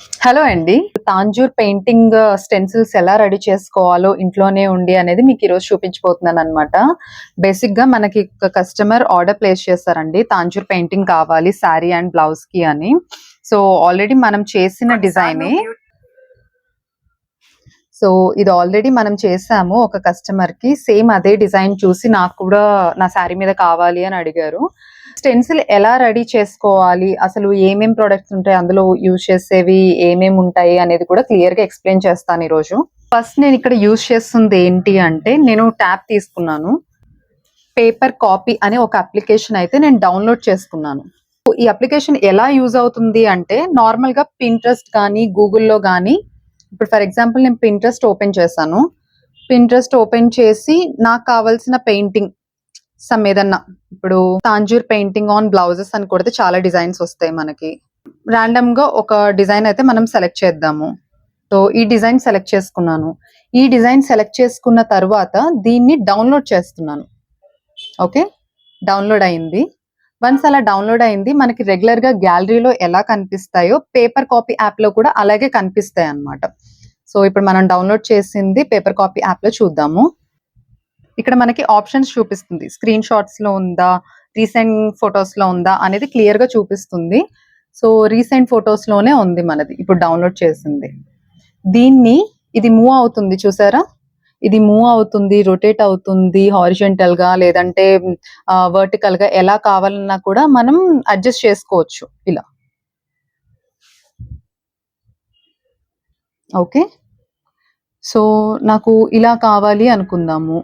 Hello అండి. Tanjore painting stencils ఎలా ready చేసుకోవాలో ఇంట్లోనే ఉండి అనేది మీకు ఈరోజు చూపించబోతున్నాననమాట. బేసిక్‌గా మనకి ఒక కస్టమర్ ఆర్డర్ ప్లేస్ చేశారండి. తాంజూర్ పెయింటింగ్ కావాలి శారీ అండ్ బ్లౌజ్‌కి అని. సో, ఆల్రెడీ మనం చేసిన డిజైనే. సో, ఇది ఆల్రెడీ మనం చేసాము ఒక కస్టమర్‌కి. సేమ్ అదే డిజైన్ చూసి నాకు కూడా నా శారీ మీద కావాలి అని అడిగారు. స్టెన్సిల్ ఎలా రెడీ చేసుకోవాలి? అసలు ఏమేం ప్రొడక్ట్స్ ఉంటాయి? అందులో యూజ్ చేసేవి ఏమేమి ఉంటాయి? అనేది కూడా క్లియర్‌గా ఎక్స్‌ప్లెయిన్ చేస్తాను ఈరోజు. ఫస్ట్ నేను ఇక్కడ యూజ్ చేస్తుంది ఏంటి అంటే, నేను ట్యాబ్ తీసుకున్నాను. పేపర్ కాపీ అనే ఒక అప్లికేషన్ అయితే నేను డౌన్‌లోడ్ చేసుకున్నాను. ఈ అప్లికేషన్ ఎలా యూజ్ అవుతుంది అంటే, నార్మల్‌గా పింట్రెస్ట్ గానీ, గూగుల్‌లో గానీ ఇప్పుడు ఫర్ ఎగ్జాంపుల్ నేను పింట్రెస్ట్ ఓపెన్ చేశాను. పింట్రెస్ట్ ఓపెన్ చేసి నాకు కావాల్సిన పెయింటింగ్ ఏదన్నా ఇప్పుడు తాంజూర్ పెయింటింగ్ ఆన్ బ్లౌజెస్ అని కొడితే చాలా డిజైన్స్ వస్తాయి మనకి. రాండమ్ గా ఒక డిజైన్ అయితే మనం సెలెక్ట్ చేద్దాము. సో ఈ డిజైన్ సెలెక్ట్ చేసుకున్నాను. ఈ డిజైన్ సెలెక్ట్ చేసుకున్న తర్వాత దీన్ని డౌన్లోడ్ చేస్తున్నాను. ఓకే, డౌన్లోడ్ అయింది. వన్స్ అలా డౌన్లోడ్ అయింది మనకి రెగ్యులర్ గా గ్యాలరీలో ఎలా కనిపిస్తాయో పేపర్ కాపీ యాప్ లో కూడా అలాగే కనిపిస్తాయి అన్నమాట. సో ఇప్పుడు మనం డౌన్లోడ్ చేసింది పేపర్ కాపీ యాప్ లో చూద్దాము. ఇక్కడ మనకి ఆప్షన్స్ చూపిస్తుంది. స్క్రీన్ షాట్స్ లో ఉందా, రీసెంట్ ఫొటోస్ లో ఉందా అనేది క్లియర్ గా చూపిస్తుంది. సో రీసెంట్ ఫొటోస్ లోనే ఉంది మనది ఇప్పుడు డౌన్లోడ్ చేసింది. దీన్ని ఇది మూవ్ అవుతుంది చూసారా, ఇది మూవ్ అవుతుంది, రొటేట్ అవుతుంది హారిజెంటల్ గా లేదంటే వర్టికల్ గా ఎలా కావాలన్నా కూడా మనం అడ్జస్ట్ చేసుకోవచ్చు ఇలా. ఓకే, సో నాకు ఇలా కావాలి అనుకుందాము.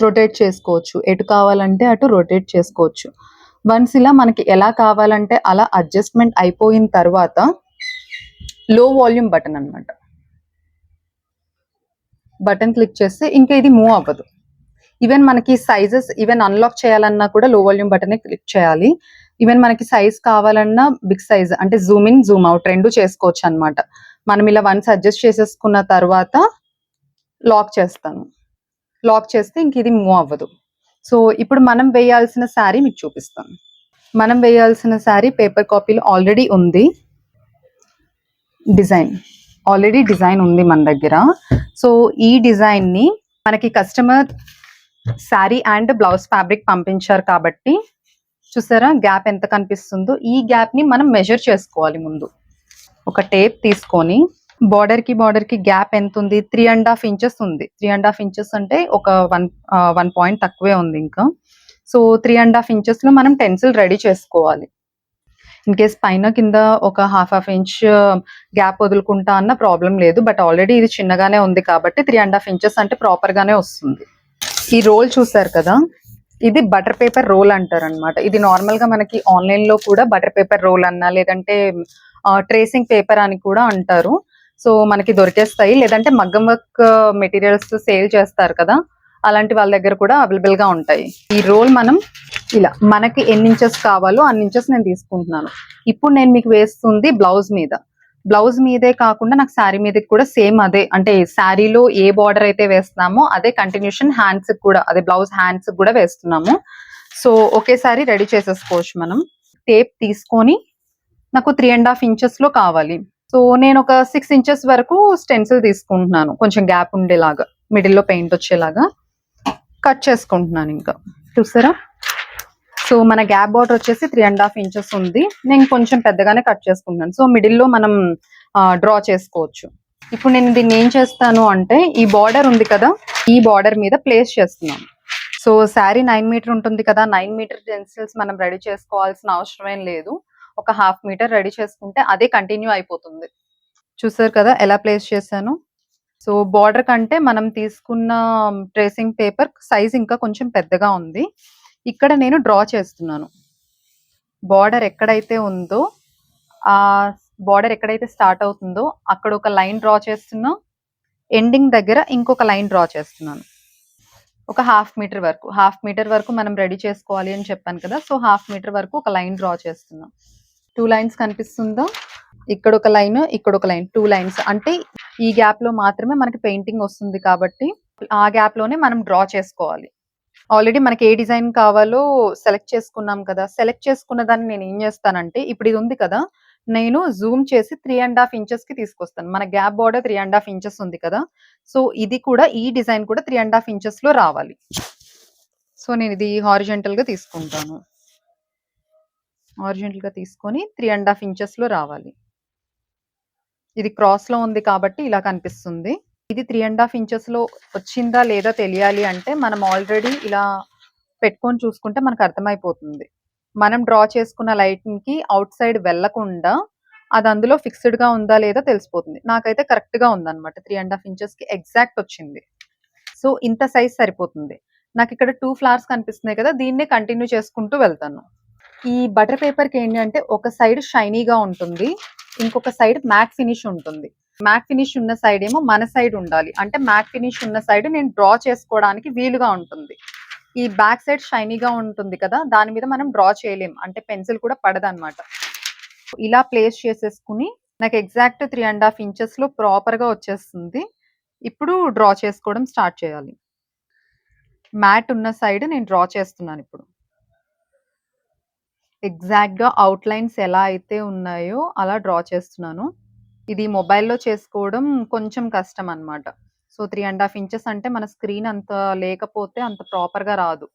రొటేట్ చేసుకోవచ్చు, ఎటు కావాలంటే అటు రొటేట్ చేసుకోవచ్చు. వన్స్ ఇలా మనకి ఎలా కావాలంటే అలా అడ్జస్ట్మెంట్ అయిపోయిన తర్వాత లో వాల్యూమ్ బటన్ అన్నమాట. బటన్ క్లిక్ చేస్తే ఇంకా ఇది మూవ్ అవ్వదు. ఈవెన్ మనకి సైజెస్ ఈవెన్ అన్లాక్ చేయాలన్నా కూడా లో వాల్యూమ్ బటనే క్లిక్ చేయాలి. ఈవెన్ మనకి సైజ్ కావాలన్నా బిగ్ సైజ్ అంటే జూమ్ ఇన్ జూమ్ అవుట్ రెండు చేసుకోవచ్చు అన్నమాట. మనం ఇలా వన్స్ అడ్జస్ట్ చేసేసుకున్న తర్వాత లాక్ చేస్తాను. లాక్ చేస్తే ఇంక ఇది మూవ్ అవ్వదు. సో ఇప్పుడు మనం వేయాల్సిన శారీ మీకు చూపిస్తాను. మనం వేయాల్సిన శారీ పేపర్ కాపీలో ఆల్రెడీ ఉంది. డిజైన్ ఉంది మన దగ్గర. సో ఈ డిజైన్ ని మనకి customer sari and blouse fabric పంపించారు కాబట్టి చూసారా గ్యాప్ ఎంత కనిపిస్తుందో. ఈ గ్యాప్ ని మనం మెజర్ చేసుకోవాలి. ముందు ఒక టేప్ తీసుకొని బార్డర్ కి గ్యాప్ ఎంత ఉంది, 3.5 ఇంచెస్ ఉంది. 3.5 ఇంచెస్ అంటే ఒక 1 పాయింట్ తక్కువే ఉంది ఇంకా. సో 3.5 ఇంచెస్ లో మనం టెన్సిల్ రెడీ చేసుకోవాలి. ఇన్ కేస్ పైన కింద ఒక హాఫ్ ఇంచ్ గ్యాప్ వదులుకుంటా అన్న ప్రాబ్లం లేదు. బట్ ఆల్రెడీ ఇది చిన్నగానే ఉంది కాబట్టి 3.5 ఇంచెస్ అంటే ప్రాపర్ గానే వస్తుంది. ఈ రోల్ చూసారు కదా, ఇది బటర్ పేపర్ రోల్ అంటారు అనమాట. ఇది నార్మల్ గా మనకి ఆన్లైన్ లో కూడా బటర్ పేపర్ రోల్ అన్నా లేదంటే ట్రేసింగ్ పేపర్ అని కూడా అంటారు. సో మనకి దొరికేస్తాయి. లేదంటే మగ్గం వర్క్ మెటీరియల్స్ సేల్ చేస్తారు కదా, అలాంటి వాళ్ళ దగ్గర కూడా అవైలబుల్ గా ఉంటాయి. ఈ రోల్ మనం ఇలా మనకి ఎన్ని ఇంచెస్ కావాలో అన్ని ఇంచెస్ నేను తీసుకుంటున్నాను. ఇప్పుడు నేను మీకు వేస్తుంది బ్లౌజ్ మీద. బ్లౌజ్ మీదే కాకుండా నాకు శారీ మీదకి కూడా సేమ్ అదే, అంటే శారీలో ఏ బార్డర్ అయితే వేస్తున్నామో అదే కంటిన్యూషన్ హ్యాండ్స్ కూడా, అదే బ్లౌజ్ హ్యాండ్స్ కూడా వేస్తున్నాము. సో ఒకేసారి రెడీ చేసేసుకోవచ్చు మనం. టేప్ తీసుకొని నాకు 3.5 ఇంచెస్ లో కావాలి. సో నేను ఒక 6 ఇంచెస్ వరకు స్టెన్సిల్ తీసుకుంటున్నాను, కొంచెం గ్యాప్ ఉండేలాగా, మిడిల్ లో పెయింట్ వచ్చేలాగా కట్ చేసుకుంటున్నాను. ఇంకా చూసారా, సో మన గ్యాప్ బార్డర్ వచ్చేసి 3.5 ఇంచెస్ ఉంది. నేను కొంచెం పెద్దగానే కట్ చేసుకుంటున్నాను. సో మిడిల్ లో మనం డ్రా చేసుకోవచ్చు. ఇప్పుడు నేను దీన్ని ఏం చేస్తాను అంటే, ఈ బార్డర్ ఉంది కదా, ఈ బార్డర్ మీద ప్లేస్ చేస్తున్నాను. సో శారీ 9 మీటర్ ఉంటుంది కదా, 9 మీటర్ టెన్సిల్స్ మనం రెడీ చేసుకోవాల్సిన అవసరం ఏం లేదు. ఒక 1/2 మీటర్ రెడీ చేసుకుంటే అదే కంటిన్యూ అయిపోతుంది. చూసారు కదా ఎలా ప్లేస్ చేశాను. సో బార్డర్ కంటే మనం తీసుకున్న ట్రేసింగ్ పేపర్ సైజ్ ఇంకా కొంచెం పెద్దగా ఉంది. ఇక్కడ నేను డ్రా చేస్తున్నాను. బార్డర్ ఎక్కడైతే ఉందో, ఆ బార్డర్ ఎక్కడైతే స్టార్ట్ అవుతుందో అక్కడ ఒక లైన్ డ్రా చేస్తున్నా. ఎండింగ్ దగ్గర ఇంకొక లైన్ డ్రా చేస్తున్నాను. ఒక 1/2 మీటర్ వరకు మనం రెడీ చేసుకోవాలి అని చెప్పాను కదా. సో 1/2 మీటర్ వరకు ఒక లైన్ డ్రా చేస్తున్నాం. 2 లైన్స్ కనిపిస్తుందో, ఇక్కడ ఒక లైన్, ఇక్కడ ఒక లైన్, 2 లైన్స్. అంటే ఈ గ్యాప్ లో మాత్రమే మనకి పెయింటింగ్ వస్తుంది కాబట్టి ఆ గ్యాప్ లోనే మనం డ్రా చేసుకోవాలి. ఆల్రెడీ మనకి ఏ డిజైన్ కావాలో సెలెక్ట్ చేసుకున్నాం కదా. సెలెక్ట్ చేసుకున్న దాన్ని నేను ఏం చేస్తానంటే, ఇప్పుడు ఇది ఉంది కదా, నేను జూమ్ చేసి 3.5 ఇంచెస్‌కి తీసుకొస్తాను. మన గ్యాప్ బోర్డర్ 3.5 ఇంచెస్ ఉంది కదా! సో, ఇది కూడా ఈ డిజైన్ కూడా 3.5 ఇంచెస్‌లో రావాలి. సో, నేనిది హారిజాంటల్‌గా తీసుకుంటాను. హారిజాంటల్‌గా తీసుకొని 3.5 ఇంచెస్‌లో రావాలి. ఇది క్రాస్‌లో ఉంది కాబట్టి ఇలా కనిపిస్తుంది. ఇది 3.5 ఇంచెస్‌లో వచ్చిందా లేదా తెలియాలి అంటే మనం ఆల్రెడీ ఇలా పెట్టుకొని చూసుకుంటే మనకు అర్థమైపోతుంది. మనం డ్రా చేసుకున్న లైన్‌కి ఔట్ సైడ్ వెళ్ళకుండా అది అందులో ఫిక్స్‌డ్‌గా ఉందా లేదా తెలిసిపోతుంది. నాకైతే కరెక్ట్‌గా ఉందన్నమాట. 3.5 ఇంచెస్‌కి ఎగ్జాక్ట్ వచ్చింది. సో, ఇంత సైజ్ సరిపోతుంది. నాకిక్కడ 2 ఫ్లవర్స్ కనిపిస్తున్నాయి కదా! దీన్నే కంటిన్యూ చేసుకుంటూ వెళ్తాను. ఈ బటర్ పేపర్‌కి ఏంటి అంటే ఒక సైడ్ షైనీగా ఉంటుంది. ఇంకొక సైడ్ మ్యాట్ ఫినిష్ ఉంటుంది. మ్యాట్ ఫినిష్ ఉన్న సైడ్ ఏమో మన సైడ్ ఉండాలి. అంటే మ్యాట్ ఫినిష్ ఉన్న సైడ్ నేను డ్రా చేసుకోవడానికి వీలుగా ఉంటుంది. ఈ బ్యాక్ సైడ్ షైనీగా ఉంటుంది కదా! దాని మీద మనం డ్రా చేయలేం. అంటే పెన్సిల్ కూడా పడదనమాట. ఇలా ప్లేస్ చేసేసుకొని నాకు ఎగ్జాక్ట్ 3.5 ఇంచెస్‌లో ప్రాపర్‌గా వచ్చేస్తుంది. ఇప్పుడు డ్రా చేసుకోవడం స్టార్ట్ చేయాలి. మ్యాట్ ఉన్న సైడ్ నేను డ్రా చేస్తున్నానిప్పుడు. ఎగ్జాక్ట్‌గా ఔట్‌లైన్స్ ఎలా అయితే ఉన్నాయో అలా డ్రా చేస్తున్నాను. ఇది మొబైల్‌లో చేసుకోవడం కొంచెం కష్టం అన్నమాట. సో, 3.5 ఇంచెస్ అంటే మన స్క్రీన్ అంత లేకపోతే అంత ప్రాపర్‌గా రాదు.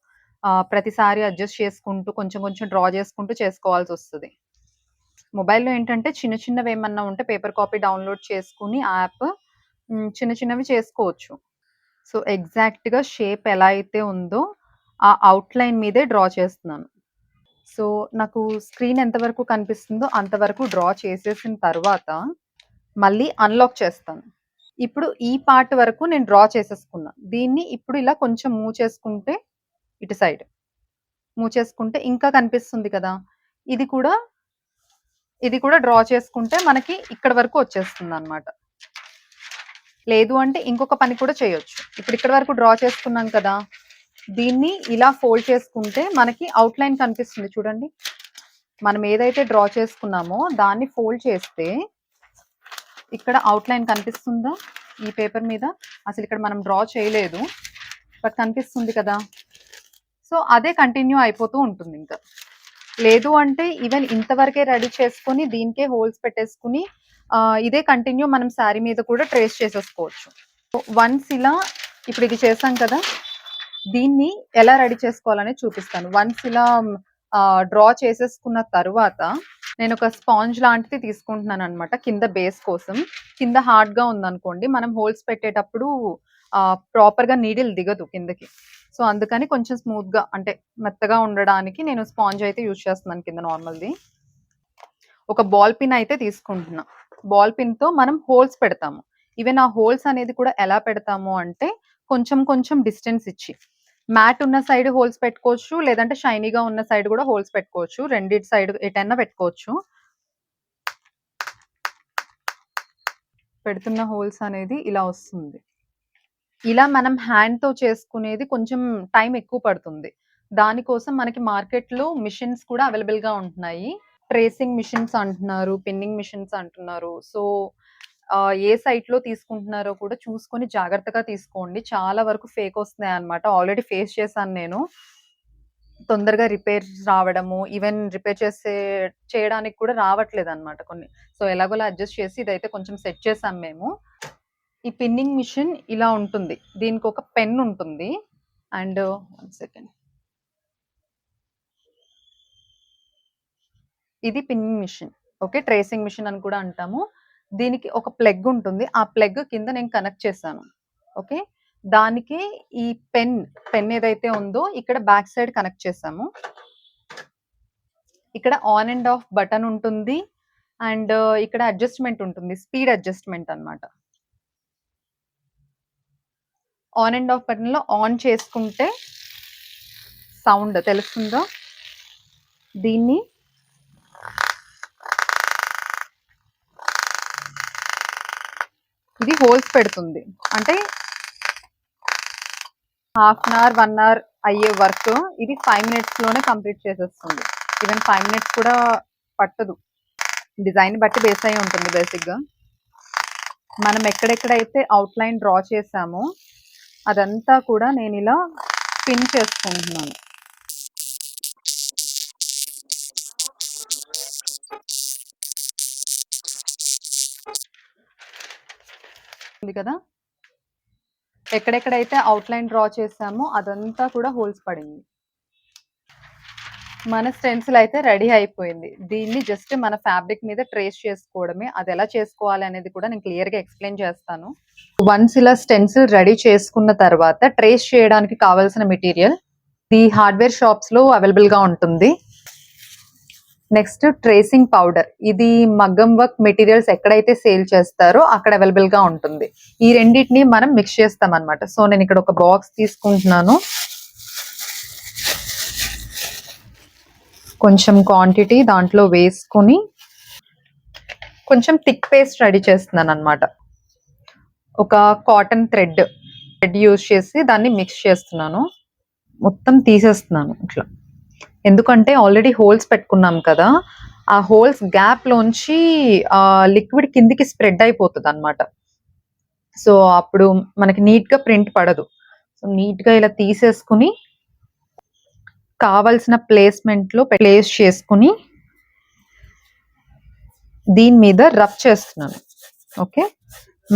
ప్రతిసారి అడ్జస్ట్ చేసుకుంటూ కొంచెం కొంచెం డ్రా చేసుకుంటూ చేసుకోవాల్సొస్తది. మొబైల్‌లో ఏంటంటే చిన్న చిన్నవేమన్నా ఉంటే పేపర్ కాపీ డౌన్‌లోడ్ చేసుకొని యాప్ చిన్న చిన్నవి చేసుకోవచ్చు. సో, ఎగ్జాక్ట్‌గా షేప్ ఎలా అయితే ఉందో ఆ ఔట్‌లైన్ మీదే డ్రా చేస్తున్నాను. సో, నాకు స్క్రీన్ ఎంతవరకు కనిపిస్తుందో అంతవరకు డ్రా చేసేసిన తర్వాత మళ్ళీ అన్‌లాక్ చేస్తాను. ఇప్పుడు ఈ పార్ట్ వరకు నేను డ్రా చేసేసుకున్నా. దీన్ని ఇప్పుడు ఇలా కొంచెం మూవ్ చేసుకుంటే ఇటు సైడ్ మూవ్ చేసుకుంటే ఇంకా కనిపిస్తుంది కదా! ఇది కూడా ఇది కూడా డ్రా చేసుకుంటే మనకి ఇక్కడి వరకు వచ్చేస్తుందన్నమాట. లేదు అంటే ఇంకొక పని కూడా చేయొచ్చు. ఇప్పుడు ఇక్కడి వరకు డ్రా చేసుకున్నాం కదా! దీన్ని ఇలా ఫోల్డ్ చేసుకుంటే మనకి ఔట్‌లైన్ కనిపిస్తుంది చూడండి. మనం ఏదైతే డ్రా చేసుకున్నామో దాన్ని ఫోల్డ్ చేస్తే ఇక్కడ ఔట్‌లైన్ కనిపిస్తుందా? ఈ పేపర్ మీద? అసలిక్కడ మనం డ్రా చేయలేదు. బట్ కనిపిస్తుంది కదా! సో, అదే కంటిన్యూ అయిపోతూ ఉంటుందింక. లేదు అంటే ఈవెన్ ఇంతవరకే రెడీ చేసుకొని దీనికే హోల్స్ పెట్టేసుకొని ఇదే కంటిన్యూ మనం శారీ మీద కూడా ట్రేస్ చేసేసుకోవచ్చు. వన్స్ ఇలా ఇప్పుడు ఇది చేసాం కదా! దీన్ని ఎలా రెడీ చేసుకోవాలనేది చూపిస్తాను. వన్స్ ఇలా డ్రా చేసేసుకున్న తరువాత నేనొక స్పాంజ్ లాంటిది తీసుకుంటున్నాననమాట కింద బేస్ కోసం. కింద హార్డ్‌గా ఉందనుకోండి మనం హోల్స్ పెట్టేటప్పుడు ప్రాపర్‌గా నీడిల్ దిగదు కిందకి. సో, అందుకని కొంచెం స్మూత్‌గా అంటే మెత్తగా ఉండడానికి నేను స్పాంజ్ అయితే యూజ్ చేస్తున్నాను కింద నార్మల్‌ది. ఒక బాల్ పిన్ అయితే తీసుకుంటున్నా. బాల్ పిన్‌తో మనం హోల్స్ పెడతాము. ఈవెన్ ఆ హోల్స్ అనేది కూడా ఎలా పెడతాము అంటే కొంచెం కొంచెం డిస్టెన్స్ ఇచ్చి. మ్యాట్ ఉన్న సైడ్ హోల్స్ పెట్టుకోవచ్చు. లేదంటే షైనీగా ఉన్న సైడ్ కూడా హోల్స్ పెట్టుకోవచ్చు. రెండిటి సైడ్ ఎటన్నా పెట్టుకోవచ్చు. పెడుతున్న హోల్స్ అనేది ఇలా వస్తుంది. ఇలా మనం హ్యాండ్‌తో చేసుకునేది కొంచెం టైం ఎక్కువ పడుతుంది. దానికోసం మనకి మార్కెట్‌లో మిషన్స్ కూడా అవైలబుల్‌గా ఉంటున్నాయి. ట్రేసింగ్ మిషన్స్ అంటున్నారు. పిన్నింగ్ మిషన్స్ అంటున్నారు. సో, ఏ సైట్‌లో తీసుకుంటున్నారో కూడా చూసుకొని జాగ్రత్తగా తీసుకోండి. చాలా వరకు ఫేక్ వస్తున్నాయన్నమాట. ఆల్రెడీ ఫేస్ చేశాను నేను. తొందరగా రిపేర్స్ రావడము, ఈవెన్ చేయడానికి కూడా రావట్లేదన్నమాట కొన్ని. సో, ఎలాగోలా అడ్జస్ట్ చేసి ఇదైతే కొంచెం సెట్ చేసాం మేము. ఈ పిన్నింగ్ మిషన్ ఇలా ఉంటుంది. దీనికొక పెన్ ఉంటుంది. And one second. ఇది pinning machine. Okay. Tracing machine అని కూడా అంటాము. దీనికి ఒక ప్లగ్ ఉంటుంది. ఆ ప్లగ్ కింద నేను కనెక్ట్ చేశాను. ఓకే. దానికి ఈ పెన్ ఏదైతే ఉందో ఇక్కడ బ్యాక్ సైడ్ కనెక్ట్ చేశాము. ఇక్కడ ఆన్ అండ్ ఆఫ్ బటన్ ఉంటుంది. అండ్ ఇక్కడ అడ్జస్ట్‌మెంట్ ఉంటుంది. స్పీడ్ అడ్జస్ట్‌మెంట్ అన్నమాట. ఆన్ అండ్ ఆఫ్ బటన్‌లో ఆన్ చేసుకుంటే సౌండ్ తెలుస్తుందా? దీన్ని ఇది హోల్స్ పెడుతుంది. అంటే హాఫ్ అన్ అవర్, 1 అవర్ అయ్యే వర్క్ ఇది 5 మినిట్స్‌లోనే కంప్లీట్ చేసేస్తుంది. ఈవెన్ 5 మినిట్స్ కూడా పట్టదు. డిజైన్ బట్టి బేస్ అయ్యి ఉంటుంది బేసిక్‌గా. మనం ఎక్కడెక్కడైతే అవుట్‌లైన్ డ్రా చేసామో అదంతా కూడా నేనిలా పిన్ చేసుకుంటున్నాను. ఉంది కదా, ఎక్కడెక్కడైతే అవుట్లైన్ డ్రా చేసామో అదంతా కూడా హోల్స్ పడింది. మన స్టెన్సిల్ అయితే రెడీ అయిపోయింది. దీన్ని జస్ట్ మన ఫ్యాబ్రిక్ మీద ట్రేస్ చేసుకోవడమే. అది ఎలా చేసుకోవాలి అనేది కూడా నేను క్లియర్గా ఎక్స్ప్లెయిన్ చేస్తాను. వన్స్ ఇలా స్టెన్సిల్ రెడీ చేసుకున్న తర్వాత ట్రేస్ చేయడానికి కావాల్సిన మెటీరియల్ ఈ హార్డ్వేర్ షాప్స్ లో అవైలబుల్ గా ఉంటుంది. నెక్స్ట్ ట్రేసింగ్ పౌడర్, ఇది మగ్గం వర్క్ మెటీరియల్స్ ఎక్కడైతే సేల్ చేస్తారో అక్కడ అవైలబుల్ గా ఉంటుంది. ఈ రెండింటిని మనం మిక్స్ చేస్తాం అనమాట. సో నేను ఇక్కడ ఒక బాక్స్ తీసుకుంటున్నాను, కొంచెం క్వాంటిటీ దాంట్లో వేసుకుని కొంచెం థిక్ పేస్ట్ రెడీ చేస్తున్నాను అనమాట. ఒక కాటన్ థ్రెడ్ యూజ్ చేసి దాన్ని మిక్స్ చేస్తున్నాను. మొత్తం తీసేస్తున్నాను ఇట్లా, ఎందుకంటే ఆల్రెడీ హోల్స్ పెట్టుకున్నాం కదా, ఆ హోల్స్ గ్యాప్ లోంచి లిక్విడ్ కిందికి స్ప్రెడ్ అయిపోతుంది అనమాట. సో అప్పుడు మనకి నీట్ గా ప్రింట్ పడదు. సో నీట్ గా ఇలా తీసేసుకుని కావలసిన ప్లేస్మెంట్ లో ప్లేస్ చేసుకుని దీని మీద రబ్ చేస్తున్నాను. ఓకే,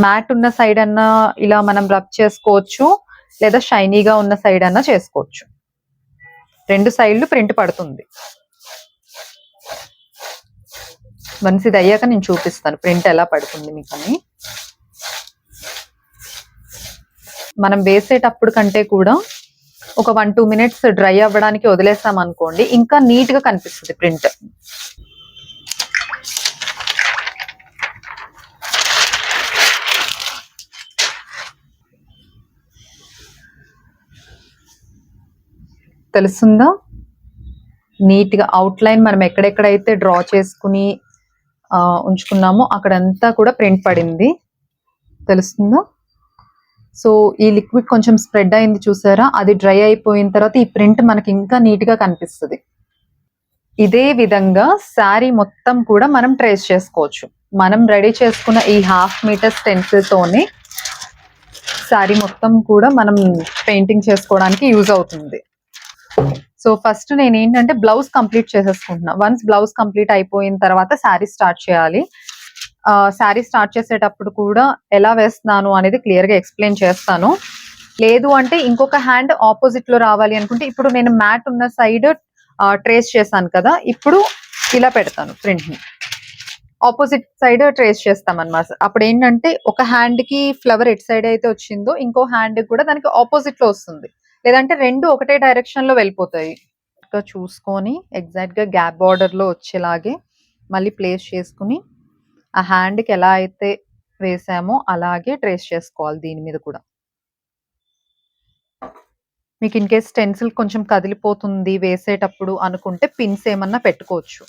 మ్యాట్ ఉన్న సైడ్ అన్నా ఇలా మనం రబ్ చేసుకోవచ్చు, లేదా షైనీగా ఉన్న సైడ్ అన్నా చేసుకోవచ్చు. రెండు సైడ్లు ప్రింట్ పడుతుంది. వన్స్ ఇది అయ్యాక నేను చూపిస్తాను ప్రింట్ ఎలా పడుతుంది మీకు అని. మనం వేసేటప్పుడు కంటే కూడా ఒక 1-2 మినిట్స్ డ్రై అవ్వడానికి వదిలేసాం అనుకోండి, ఇంకా నీట్ గా కనిపిస్తుంది ప్రింట్. తెలుస్తుందా? నీట్ గా అవుట్ లైన్ మనం ఎక్కడెక్కడైతే డ్రా చేసుకుని ఉంచుకున్నామో అక్కడంతా కూడా ప్రింట్ పడింది. తెలుస్తుందా? సో ఈ లిక్విడ్ కొంచెం స్ప్రెడ్ అయింది చూసారా, అది డ్రై అయిపోయిన తర్వాత ఈ ప్రింట్ మనకి ఇంకా నీట్ గా కనిపిస్తుంది. ఇదే విధంగా శారీ మొత్తం కూడా మనం ట్రేస్ చేసుకోవచ్చు. మనం రెడీ చేసుకున్న ఈ 1/2 మీటర్ స్టెన్సిల్ తోనే శారీ మొత్తం కూడా మనం పెయింటింగ్ చేసుకోవడానికి యూజ్ అవుతుంది. సో ఫస్ట్ నేను ఏంటంటే బ్లౌజ్ కంప్లీట్ చేసేసుకుంటున్నా. వన్స్ బ్లౌజ్ కంప్లీట్ అయిపోయిన తర్వాత శారీ స్టార్ట్ చేయాలి. శారీ స్టార్ట్ చేసేటప్పుడు కూడా ఎలా వేస్తున్నాను అనేది క్లియర్ గా ఎక్స్ప్లెయిన్ చేస్తాను. లేదు అంటే ఇంకొక హ్యాండ్ ఆపోజిట్ లో రావాలి అనుకుంటే, ఇప్పుడు నేను మ్యాట్ ఉన్న సైడ్ ట్రేస్ చేశాను కదా, ఇప్పుడు ఇలా పెడతాను ప్రింట్ ని, ఆపోజిట్ సైడ్ ట్రేస్ చేస్తాం అనమాట. అప్పుడు ఏంటంటే ఒక హ్యాండ్ కి ఫ్లవర్ ఎట్ సైడ్ అయితే వచ్చిందో ఇంకో హ్యాండ్ కూడా దానికి ఆపోజిట్ లో వస్తుంది, లేదంటే రెండు ఒకటే డైరెక్షన్ లో వెళ్ళిపోతాయి. చూసుకొని ఎగ్జాక్ట్ గా గ్యాప్ బార్డర్ లో వచ్చేలాగే మళ్ళీ ప్లేస్ చేసుకుని ఆ హ్యాండ్ కి ఎలా అయితే వేసామో అలాగే ట్రేస్ చేసుకోవాలి దీని మీద కూడా. మీకు ఇన్ కేస్ స్టెన్సిల్ కొంచెం కదిలిపోతుంది వేసేటప్పుడు అనుకుంటే పిన్స్ ఏమన్నా పెట్టుకోవచ్చు.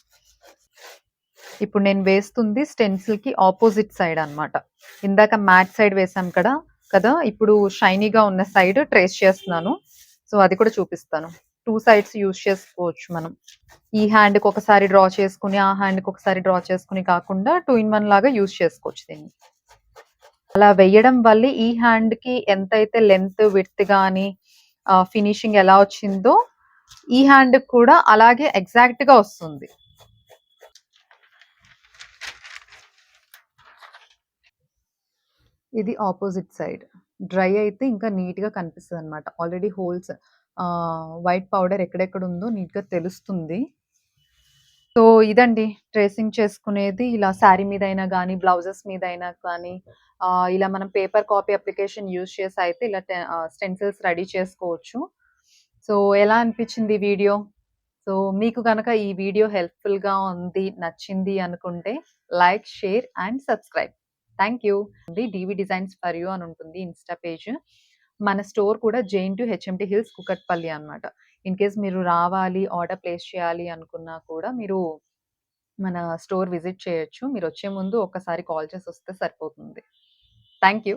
ఇప్పుడు నేను వేస్తుంది స్టెన్సిల్ కి ఆపోజిట్ సైడ్ అన్నమాట. ఇందాక మ్యాట్ సైడ్ వేసాం కదా, ఇప్పుడు షైనీగా ఉన్న సైడ్ ట్రేస్ చేస్తున్నాను. సో అది కూడా చూపిస్తాను. 2 సైడ్స్ యూజ్ చేసుకోవచ్చు మనం. ఈ హ్యాండ్ కి ఒకసారి డ్రా చేసుకుని ఆ హ్యాండ్ కి ఒకసారి డ్రా చేసుకుని కాకుండా 2 in 1 లాగా యూజ్ చేసుకోవచ్చు దీన్ని. అలా వేయడం వల్ల ఈ హ్యాండ్ కి ఎంతైతే లెంత్ విడ్త్ గానీ ఫినిషింగ్ ఎలా వచ్చిందో ఈ హ్యాండ్ కూడా అలాగే ఎగ్జాక్ట్ గా వస్తుంది. ఇది ఆపోజిట్ సైడ్ డ్రై అయితే ఇంకా నీట్ గా కనిపిస్తుంది అనమాట. ఆల్రెడీ హోల్స్ వైట్ పౌడర్ ఎక్కడెక్కడ ఉందో నీట్ గా తెలుస్తుంది. సో ఇదండి ట్రేసింగ్ చేసుకునేది. ఇలా శారీ మీద అయినా కానీ బ్లౌజెస్ మీద అయినా కానీ ఇలా మనం పేపర్ కాపీ అప్లికేషన్ యూజ్ చేసి అయితే ఇలా స్టెన్సిల్స్ రెడీ చేసుకోవచ్చు. సో ఎలా అనిపించింది వీడియో? సో మీకు కనుక ఈ వీడియో హెల్ప్ఫుల్ గా ఉంది, నచ్చింది అనుకుంటే like, share and subscribe. Thank you. DV designs for you అని ఉంటుంది ఇన్స్టా పేజ్. మన స్టోర్ కూడా JNT HMT హిల్స్ కుకట్పల్లి అనమాట. ఇన్ కేస్ మీరు రావాలి, ఆర్డర్ ప్లేస్ చేయాలి అనుకున్నా కూడా మీరు మన స్టోర్ విజిట్ చేయొచ్చు. మీరు వచ్చే ముందు ఒక్కసారి కాల్ చేసి వస్తే సరిపోతుంది. Thank you.